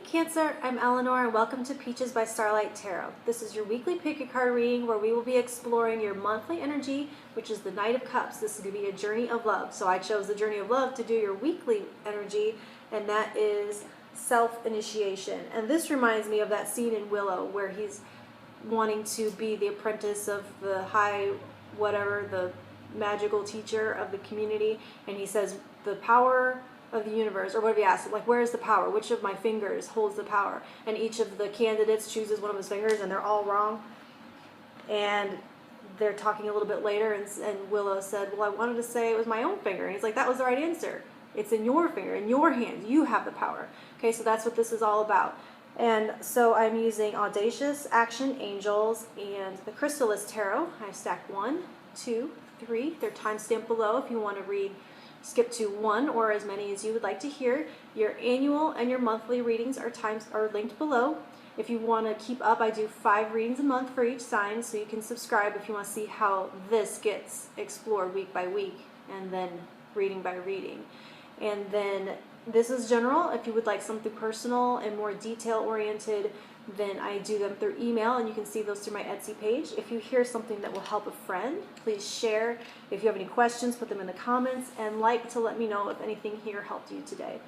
Cancer, I'm Eleanor and welcome to Peaches by Starlight Tarot. This is your weekly pick a card reading where we will be exploring your monthly energy, which is the Knight of Cups. This is going to be a journey of love. So I chose the journey of love to do your weekly energy, and that is self-initiation. And this reminds me of that scene in Willow where he's wanting to be the apprentice of the the magical teacher of the community, and he says the power of the universe, or whatever he asks, like, where is the power? Which of my fingers holds the power? And each of the candidates chooses one of his fingers, and they're all wrong. And they're talking a little bit later, and Willow said, well, I wanted to say it was my own finger. And he's like, that was the right answer. It's in your finger, in your hand. You have the power. Okay, so that's what this is all about. And so I'm using Audacious, Action, Angels, and the Chrysalis Tarot. I stacked 1, 2, 3. They're timestamped below if you want to read. Skip to 1 or as many as you would like to hear. Your annual and your monthly readings are linked below. If you want to keep up, I do 5 readings a month for each sign, so you can subscribe if you want to see how this gets explored week by week and then reading by reading. And then this is general. If you would like something personal and more detail oriented, then I do them through email, and you can see those through my Etsy page. If you hear something that will help a friend, please share. If you have any questions, put them in the comments, and to let me know if anything here helped you today.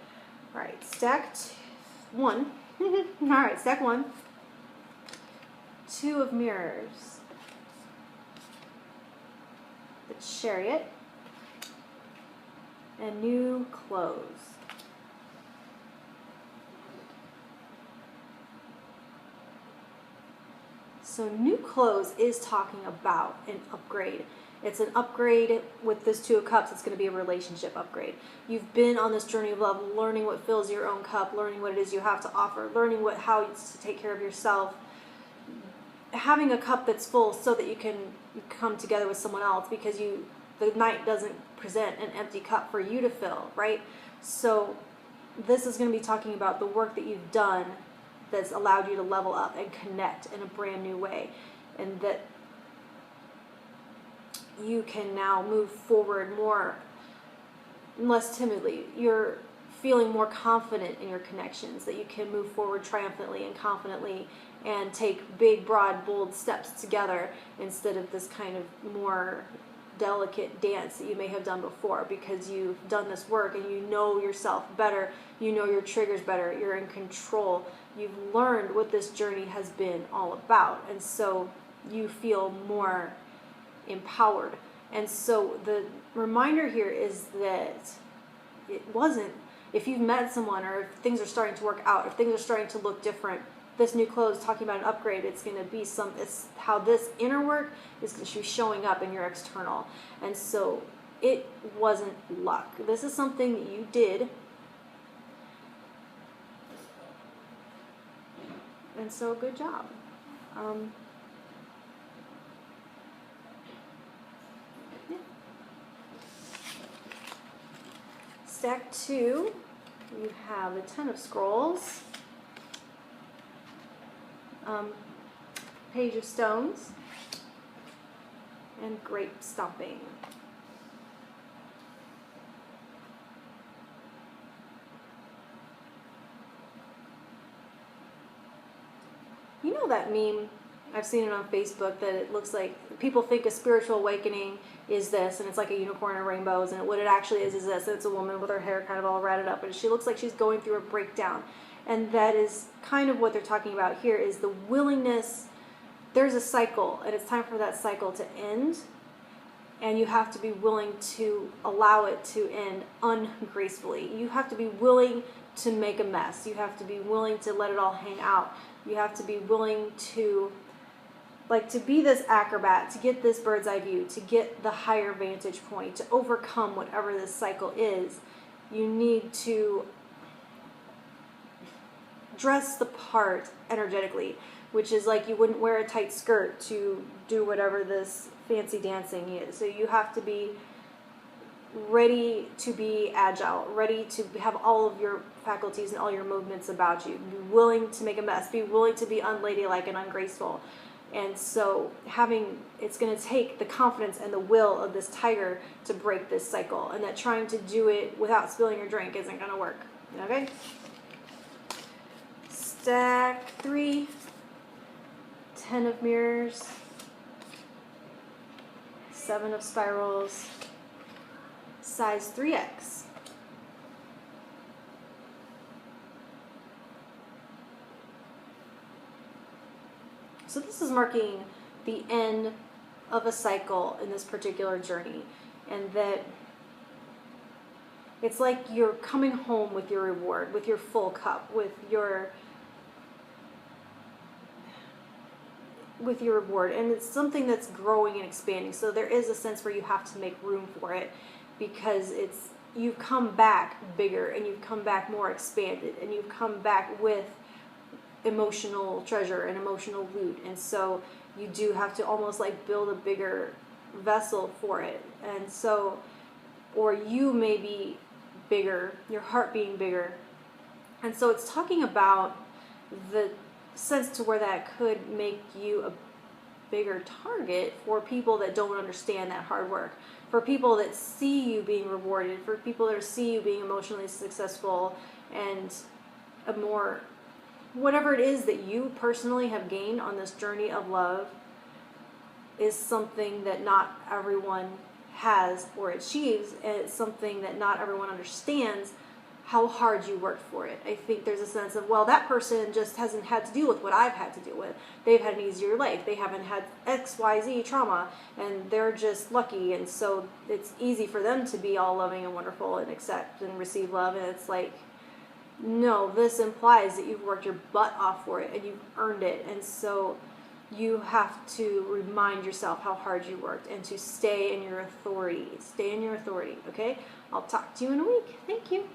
All right, stacked 1. All right, stack 1. 2 of Mirrors. The Chariot. And New Clothes. So New Clothes is talking about an upgrade. It's an upgrade with this 2 of Cups. It's going to be a relationship upgrade. You've been on this journey of love, learning what fills your own cup, learning what it is you have to offer, learning how to take care of yourself, having a cup that's full so that you can come together with someone else, because the night doesn't present an empty cup for you to fill, right? So this is going to be talking about the work that you've done that's allowed you to level up and connect in a brand new way, and that you can now move forward less timidly. You're feeling more confident in your connections, that you can move forward triumphantly and confidently and take big, broad, bold steps together instead of this kind of more delicate dance that you may have done before, because you've done this work and you know yourself better, you know your triggers better, you're in control, you've learned what this journey has been all about, and so you feel more empowered. And so the reminder here is that it wasn't, if you've met someone or if things are starting to work out, if things are starting to look different, this New Clothes talking about an upgrade, it's going to be it's how this inner work is going to be showing up in your external. And so it wasn't luck. This is something that you did. And so good job. Yeah. Stack 2, you have the 10 of Scrolls. Page of Stones, and Grape Stomping. You know that meme? I've seen it on Facebook that it looks like people think a spiritual awakening is this, and it's like a unicorn and rainbows, and what it actually is this. It's a woman with her hair kind of all ratted up, and she looks like she's going through a breakdown. And that is kind of what they're talking about here, is the willingness. There's a cycle, and it's time for that cycle to end, and you have to be willing to allow it to end ungracefully. You have to be willing to make a mess. You have to be willing to let it all hang out. You have to be willing to be this acrobat, to get this bird's eye view, to get the higher vantage point, to overcome whatever this cycle is. You need to dress the part energetically, which is like you wouldn't wear a tight skirt to do whatever this fancy dancing is. So you have to be ready to be agile, ready to have all of your faculties and all your movements about you. Be willing to make a mess, be willing to be unladylike and ungraceful. And so it's going to take the confidence and the will of this tiger to break this cycle, and that trying to do it without spilling your drink isn't going to work. Okay? stack 3, 10 of mirrors, 7 of spirals, size 3x. So this is marking the end of a cycle in this particular journey, and that it's like you're coming home with your reward, with your full cup, with your reward, and it's something that's growing and expanding. So there is a sense where you have to make room for it, because you've come back bigger, and you've come back more expanded, and you've come back with emotional treasure and emotional loot, and so you do have to almost like build a bigger vessel for it. And so, or you may be bigger, your heart being bigger. And so it's talking about the sense to where that could make you a bigger target for people that don't understand that hard work, for people that see you being rewarded, for people that see you being emotionally successful, and a more, whatever it is that you personally have gained on this journey of love is something that not everyone has or achieves, and it's something that not everyone understands how hard you worked for it. I think there's a sense of, well, that person just hasn't had to deal with what I've had to deal with. They've had an easier life. They haven't had XYZ trauma, and they're just lucky, and so it's easy for them to be all loving and wonderful and accept and receive love. And it's like, no, this implies that you've worked your butt off for it and you've earned it. And so you have to remind yourself how hard you worked and to stay in your authority. Stay in your authority, okay? I'll talk to you in a week. Thank you.